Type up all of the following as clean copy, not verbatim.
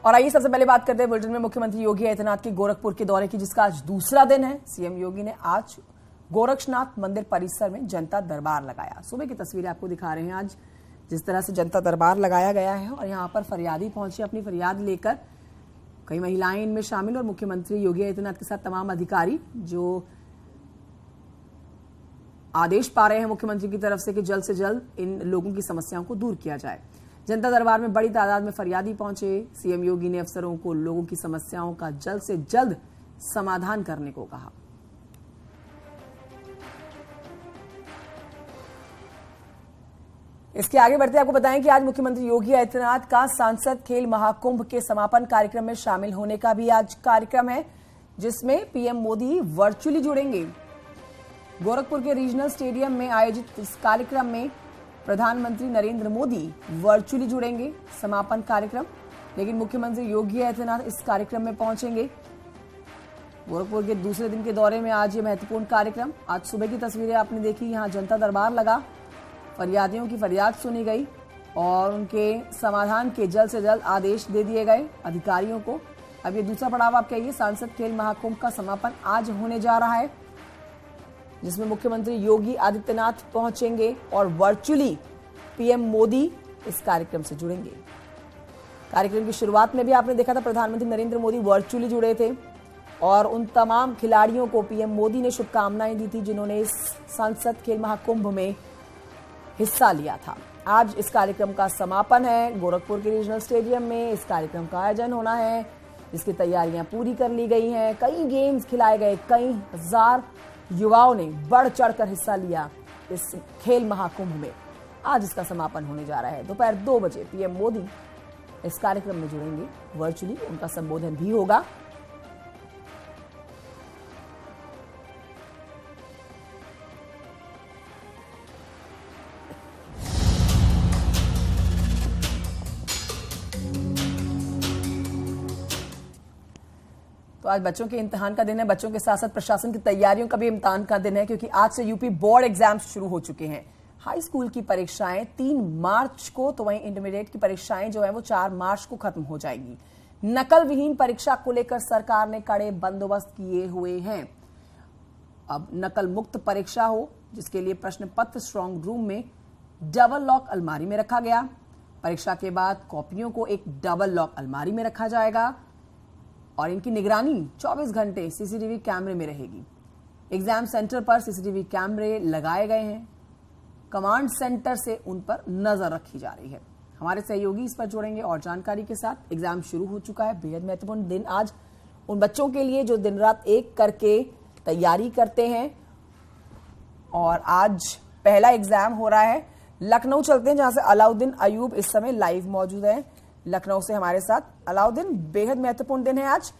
और आइए सबसे पहले बात करते हैं बुलेटिन में मुख्यमंत्री योगी आदित्यनाथ के गोरखपुर के दौरे की, जिसका आज दूसरा दिन है। सीएम योगी ने आज गोरक्षनाथ मंदिर परिसर में जनता दरबार लगाया। सुबह की तस्वीरें आपको दिखा रहे हैं आज जिस तरह से जनता दरबार लगाया गया है और यहाँ पर फरियादी पहुंचे अपनी फरियाद लेकर। कई महिलाएं इनमें शामिल और मुख्यमंत्री योगी आदित्यनाथ के साथ तमाम अधिकारी जो आदेश पा रहे हैं मुख्यमंत्री की तरफ से जल्द इन लोगों की समस्याओं को दूर किया जाए। जनता दरबार में बड़ी तादाद में फरियादी पहुंचे। सीएम योगी ने अफसरों को लोगों की समस्याओं का जल्द से जल्द समाधान करने को कहा। इसके आगे बढ़ते आपको बताएं कि आज मुख्यमंत्री योगी आदित्यनाथ का सांसद खेल महाकुंभ के समापन कार्यक्रम में शामिल होने का भी आज कार्यक्रम है, जिसमें पीएम मोदी वर्चुअली जुड़ेंगे। गोरखपुर के रीजनल स्टेडियम में आयोजित इस कार्यक्रम में प्रधानमंत्री नरेंद्र मोदी वर्चुअली जुड़ेंगे। समापन कार्यक्रम, लेकिन मुख्यमंत्री योगी आदित्यनाथ इस कार्यक्रम में पहुंचेंगे। गोरखपुर के दूसरे दिन के दौरे में आज ये महत्वपूर्ण कार्यक्रम। आज सुबह की तस्वीरें आपने देखी, यहाँ जनता दरबार लगा, फरियादियों की फरियाद सुनी गई और उनके समाधान के जल्द से जल्द आदेश दे दिए गए अधिकारियों को। अब ये दूसरा पड़ाव आप कहिए, सांसद खेल महाकुंभ का समापन आज होने जा रहा है, जिसमें मुख्यमंत्री योगी आदित्यनाथ पहुंचेंगे और वर्चुअली पीएम मोदी इस कार्यक्रम से जुड़ेंगे। कार्यक्रम की शुरुआत में भी आपने देखा था प्रधानमंत्री नरेंद्र मोदी वर्चुअली जुड़े थे और उन तमाम खिलाड़ियों को पीएम मोदी ने शुभकामनाएं दी थी जिन्होंने इस संसद खेल महाकुंभ में हिस्सा लिया था। आज इस कार्यक्रम का समापन है। गोरखपुर के रीजनल स्टेडियम में इस कार्यक्रम का आयोजन होना है, जिसकी तैयारियां पूरी कर ली गई हैं। कई गेम्स खिलाए गए, कई हजार युवाओं ने बढ़ चढ़कर हिस्सा लिया इस खेल महाकुंभ में। आज इसका समापन होने जा रहा है। दोपहर 2 बजे पीएम मोदी इस कार्यक्रम में जुड़ेंगे वर्चुअली, उनका संबोधन भी होगा। तो आज बच्चों के इम्तिहान का दिन है। बच्चों के साथ साथ प्रशासन की तैयारियों का भी इम्तिहान का दिन है, क्योंकि आज से यूपी बोर्ड एग्जाम्स शुरू हो चुके हैं। हाई स्कूल की परीक्षाएं 3 मार्च को, तो वहीं इंटरमीडिएट की परीक्षाएं जो है वो 4 मार्च को खत्म हो जाएगी। नकल विहीन परीक्षा को लेकर सरकार ने कड़े बंदोबस्त किए हुए हैं। अब नकल मुक्त परीक्षा हो, जिसके लिए प्रश्न पत्र स्ट्रांग रूम में डबल लॉक अलमारी में रखा गया। परीक्षा के बाद कॉपियों को एक डबल लॉक अलमारी में रखा जाएगा और इनकी निगरानी 24 घंटे सीसीटीवी कैमरे में रहेगी। एग्जाम सेंटर पर सीसीटीवी कैमरे लगाए गए हैं। कमांड सेंटर से उन पर नजर रखी जा रही है। हमारे सहयोगी इस पर जुड़ेंगे और जानकारी के साथ। एग्जाम शुरू हो चुका है, बेहद महत्वपूर्ण दिन आज उन बच्चों के लिए जो दिन रात एक करके तैयारी करते हैं। और आज पहला एग्जाम हो रहा है। लखनऊ चलते हैं, जहां से अलाउद्दीन अयूब इस समय लाइव मौजूद है। लखनऊ से हमारे साथ अलाउद्दीन, बेहद महत्वपूर्ण दिन है आज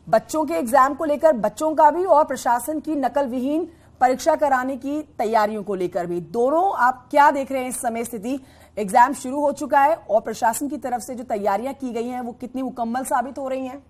बच्चों के एग्जाम को लेकर, बच्चों का भी और प्रशासन की नकल विहीन परीक्षा कराने की तैयारियों को लेकर भी। दोनों आप क्या देख रहे हैं इस समय स्थिति? एग्जाम शुरू हो चुका है और प्रशासन की तरफ से जो तैयारियां की गई हैं वो कितनी मुकम्मल साबित हो रही हैं?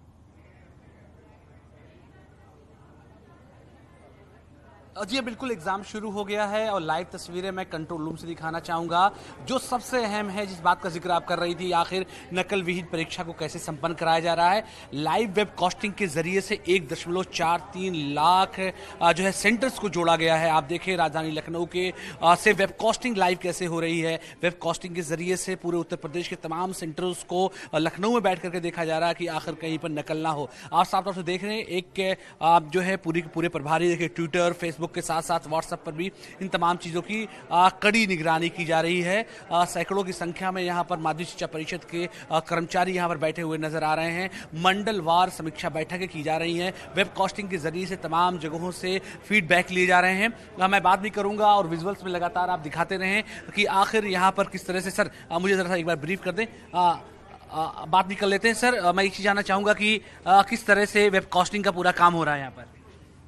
जी बिल्कुल, एग्जाम शुरू हो गया है और लाइव तस्वीरें मैं कंट्रोल रूम से दिखाना चाहूंगा। जो सबसे अहम है, जिस बात का जिक्र आप कर रही थी, आखिर नकल विहीन परीक्षा को कैसे संपन्न कराया जा रहा है। लाइव वेब कास्टिंग के जरिए से 1.43 लाख जो है सेंटर्स को जोड़ा गया है। आप देखें राजधानी लखनऊ के से वेब कास्टिंग लाइव कैसे हो रही है। वेब कास्टिंग के जरिए से पूरे उत्तर प्रदेश के तमाम सेंटर्स को लखनऊ में बैठ करके देखा जा रहा है कि आखिर कहीं पर नकल ना हो। आप साफ तौर से देख रहे हैं एक जो है पूरे प्रभारी देखिए, ट्विटर फेसबुक के साथ साथ व्हाट्सएप पर भी इन तमाम चीजों की कड़ी निगरानी की जा रही है। सैकड़ों की संख्या में यहाँ पर माध्यमिक शिक्षा परिषद के कर्मचारी यहाँ पर बैठे हुए नजर आ रहे हैं। मंडलवार समीक्षा बैठकें की जा रही हैं। वेब कास्टिंग के जरिए से तमाम जगहों से फीडबैक लिए जा रहे हैं। मैं बात भी करूंगा और विजुअल्स में लगातार आप दिखाते रहें कि आखिर यहाँ पर किस तरह से। सर मुझे जरा एक बार ब्रीफ कर दें, बात भी कर लेते हैं। सर मैं एक चीज जानना चाहूंगा कि किस तरह से वेब कास्टिंग का पूरा काम हो रहा है यहाँ पर?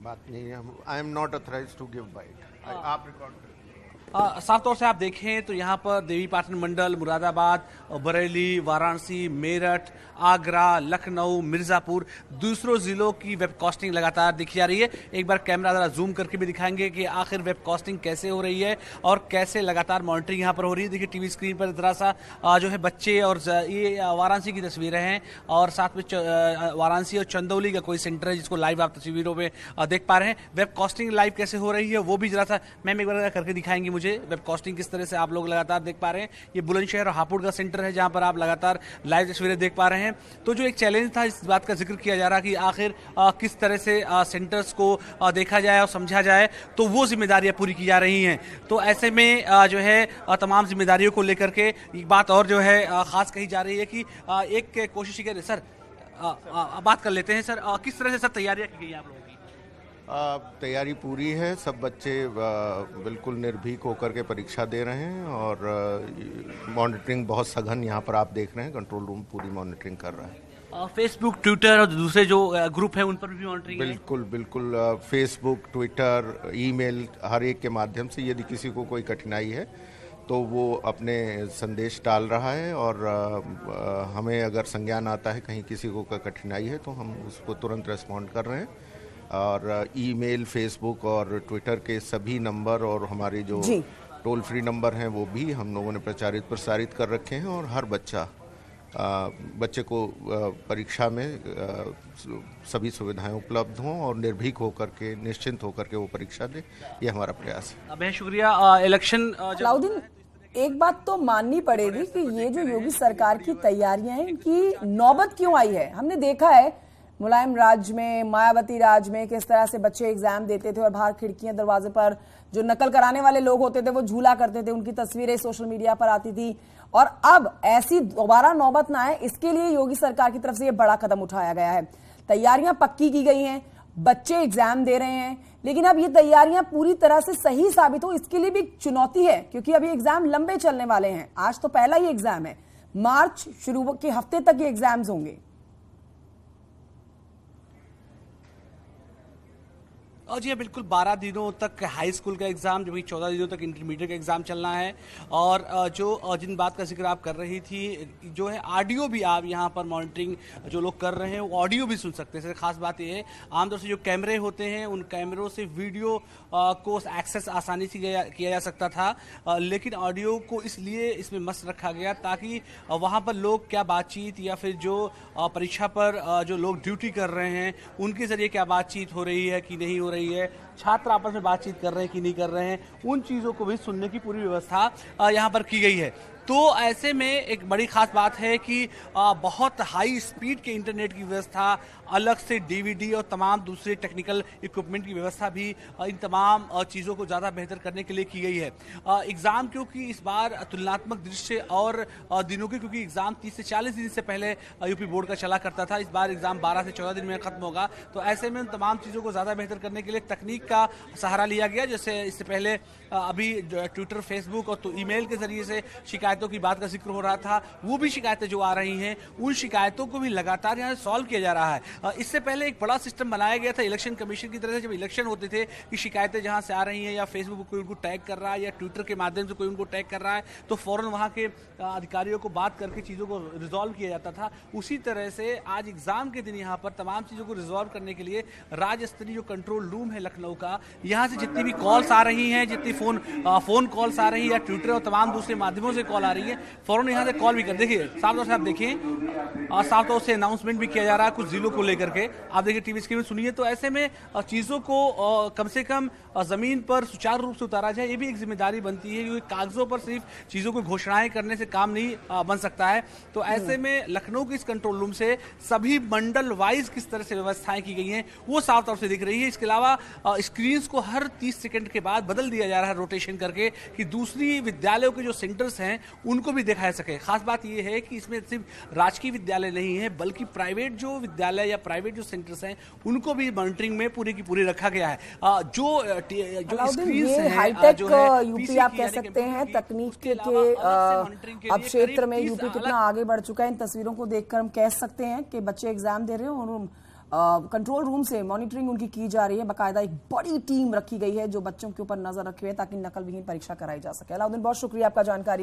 बात नहीं है, I am not authorised to give byte. आप रिकॉर्ड करें। साफ तौर से आप देखें तो यहाँ पर देवी पाटन मंडल, मुरादाबाद, बरेली, वाराणसी, मेरठ, आगरा, लखनऊ, मिर्जापुर, दूसरों जिलों की वेबकास्टिंग लगातार दिखी जा रही है। एक बार कैमरा जरा जूम करके भी दिखाएंगे कि आखिर वेबकास्टिंग कैसे हो रही है और कैसे लगातार मॉनिटरिंग यहाँ पर हो रही है। देखिए टीवी स्क्रीन पर जरा सा जो है बच्चे, और ये वाराणसी की तस्वीरें हैं और साथ में वाराणसी और चंदौली का कोई सेंटर है जिसको लाइव आप तस्वीरों में देख पा रहे हैं। वेबकास्टिंग लाइव कैसे हो रही है वो भी जरा सा मैम एक बार करके दिखाएंगे मुझे, वेबकास्टिंग किस तरह से आप लोग लगातार देख पा रहे हैं। ये बुलंदशहर और हापुड़ का सेंटर है जहां पर आप लगातार लाइव तस्वीरें देख पा रहे हैं। तो जो एक चैलेंज था, इस बात का जिक्र किया जा रहा कि आखिर किस तरह से सेंटर्स को देखा जाए और समझा जाए, तो वो जिम्मेदारियां पूरी की जा रही हैं। तो ऐसे में जो है तमाम जिम्मेदारियों को लेकर के एक बात और जो है खास कही जा रही है कि एक कोशिश की सर बात कर लेते हैं। सर किस तरह से सर तैयारियां की गई हैं आप लोगों की? तैयारी पूरी है, सब बच्चे बिल्कुल निर्भीक होकर के परीक्षा दे रहे हैं और मॉनिटरिंग बहुत सघन यहाँ पर आप देख रहे हैं, कंट्रोल रूम पूरी मॉनिटरिंग कर रहा है। फेसबुक, ट्विटर और दूसरे जो ग्रुप हैं उन पर भी मॉनिटरिंग है? बिल्कुल फेसबुक, ट्विटर, ईमेल, हर एक के माध्यम से यदि किसी को कोई कठिनाई है तो वो अपने संदेश डाल रहा है और हमें अगर संज्ञान आता है कहीं किसी को कठिनाई है तो हम उसको तुरंत रेस्पॉन्ड कर रहे हैं। और ईमेल, फेसबुक और ट्विटर के सभी नंबर और हमारे जो टोल फ्री नंबर हैं वो भी हम लोगों ने प्रसारित कर रखे हैं और हर बच्चे को परीक्षा में सभी सुविधाएं उपलब्ध हों और निर्भीक होकर के, निश्चिंत होकर के वो परीक्षा दे, ये हमारा प्रयास है। बहुत शुक्रिया। इलेक्शन अलाउद्दीन, एक बात तो माननी पड़ेगी कि ये जो योगी सरकार की तैयारियां हैं, इनकी नौबत क्यों आई है? हमने देखा है मुलायम राज में, मायावती राज में किस तरह से बच्चे एग्जाम देते थे और बाहर खिड़कियां, दरवाजे पर जो नकल कराने वाले लोग होते थे वो झूला करते थे, उनकी तस्वीरें सोशल मीडिया पर आती थी। और अब ऐसी दोबारा नौबत ना आए, इसके लिए योगी सरकार की तरफ से ये बड़ा कदम उठाया गया है। तैयारियां पक्की की गई हैं, बच्चे एग्जाम दे रहे हैं, लेकिन अब ये तैयारियां पूरी तरह से सही साबित हो, इसके लिए भी एक चुनौती है, क्योंकि अब ये एग्जाम लंबे चलने वाले हैं। आज तो पहला ही एग्जाम है, मार्च शुरू के हफ्ते तक ये एग्जाम्स होंगे। और जी बिल्कुल 12 दिनों तक हाई स्कूल का एग्ज़ाम, जो भी 14 दिनों तक इंटरमीडिएट का एग्ज़ाम चलना है। और जो जिन बात का जिक्र आप कर रही थी, जो है ऑडियो भी आप यहाँ पर मॉनिटरिंग जो लोग कर रहे हैं वो ऑडियो भी सुन सकते हैं। खास बात ये है, आमतौर से जो कैमरे होते हैं उन कैमरों से वीडियो को एक्सेस आसानी से किया जा सकता था, लेकिन ऑडियो को इसलिए इसमें मस्त रखा गया ताकि वहाँ पर लोग क्या बातचीत या फिर जो परीक्षा पर जो लोग ड्यूटी कर रहे हैं उनके ज़रिए क्या बातचीत हो रही है कि नहीं हो रही है, छात्र आपस में बातचीत कर रहे हैं कि नहीं कर रहे हैं, उन चीज़ों को भी सुनने की पूरी व्यवस्था यहाँ पर की गई है। तो ऐसे में एक बड़ी खास बात है कि बहुत हाई स्पीड के इंटरनेट की व्यवस्था, अलग से डीवीडी और तमाम दूसरे टेक्निकल इक्विपमेंट की व्यवस्था भी इन तमाम चीज़ों को ज़्यादा बेहतर करने के लिए की गई है। एग्ज़ाम क्योंकि इस बार तुलनात्मक दृष्टि और दिनों के, क्योंकि एग्ज़ाम 30 से 40 दिन से पहले यूपी बोर्ड का चला करता था, इस बार एग्ज़ाम 12 से 14 दिन में ख़त्म होगा। तो ऐसे में उन तमाम चीज़ों को ज़्यादा बेहतर करने के लिए तकनीक का सहारा लिया गया। जैसे इससे पहले अभी ट्विटर, फेसबुक और तो ईमेल के ज़रिए से शिकायतों की बात का जिक्र हो रहा था, वो भी शिकायतें जो आ रही हैं उन शिकायतों को भी लगातार यहाँ सॉल्व किया जा रहा है। इससे पहले एक बड़ा सिस्टम बनाया गया था इलेक्शन कमीशन की तरफ से, जब इलेक्शन होते थे कि शिकायतें जहाँ से आ रही हैं या फेसबुक पर कोई उनको टैग कर रहा है या ट्विटर के माध्यम से कोई उनको टैग कर रहा है तो फौरन वहाँ के अधिकारियों को बात करके चीज़ों को रिजॉल्व किया जाता था। उसी तरह से आज एग्जाम के दिन यहाँ पर तमाम चीज़ों को रिजॉल्व करने के लिए राज्य स्तरीय जो कंट्रोल रूम है लखनऊ का, यहाँ से जितनी भी कॉल्स आ रही हैं, जितनी फोन कॉल्स आ रही है या ट्विटर और तमाम दूसरे माध्यमों से कॉल आ रही है, फौरन यहाँ से कॉल भी कर, देखिए साफ तौर से आप देखिए साफ तौर से अनाउंसमेंट भी किया जा रहा है कुछ जिलों को लेकर के, आप देखिए टीवी स्क्रीन में सुनिए। तो ऐसे में चीज़ों को कम से कम ज़मीन पर सुचारू रूप से उतारा जाए, ये भी एक जिम्मेदारी बनती है, क्योंकि कागजों पर सिर्फ चीज़ों को घोषणाएं करने से काम नहीं बन सकता है। तो ऐसे में लखनऊ के इस कंट्रोल रूम से सभी मंडल वाइज किस तरह से व्यवस्थाएं की गई हैं वो साफ तौर से दिख रही है। इसके अलावा स्क्रीन्स को हर 30 सेकंड के बाद बदल दिया जा रहा है रोटेशन करके, कि दूसरी विद्यालयों के जो सेंटर्स हैं उनको भी दिखाया सके। खास बात यह है कि इसमें सिर्फ राजकीय विद्यालय नहीं है, बल्कि प्राइवेट जो विद्यालय या प्राइवेट जो सेंटर्स हैं उनको भी मॉनिटरिंग में पूरी की पूरी रखा गया है। जो स्क्रीन्स हैं, हाईटेक यूपी आप कह सकते हैं, तकनीक के अब क्षेत्र में यूपी कितना आगे बढ़ चुका है, इन तस्वीरों को देखकर हम कह सकते हैं कि बच्चे एग्जाम दे रहे हैं और कंट्रोल रूम से मॉनिटरिंग उनकी की जा रही है। बाकायदा एक बड़ी टीम रखी गई है जो बच्चों के ऊपर नजर रखे हुए ताकि नकल विहीन परीक्षा कराई जा सके। अलाउद्दीन, बहुत शुक्रिया आपका जानकारी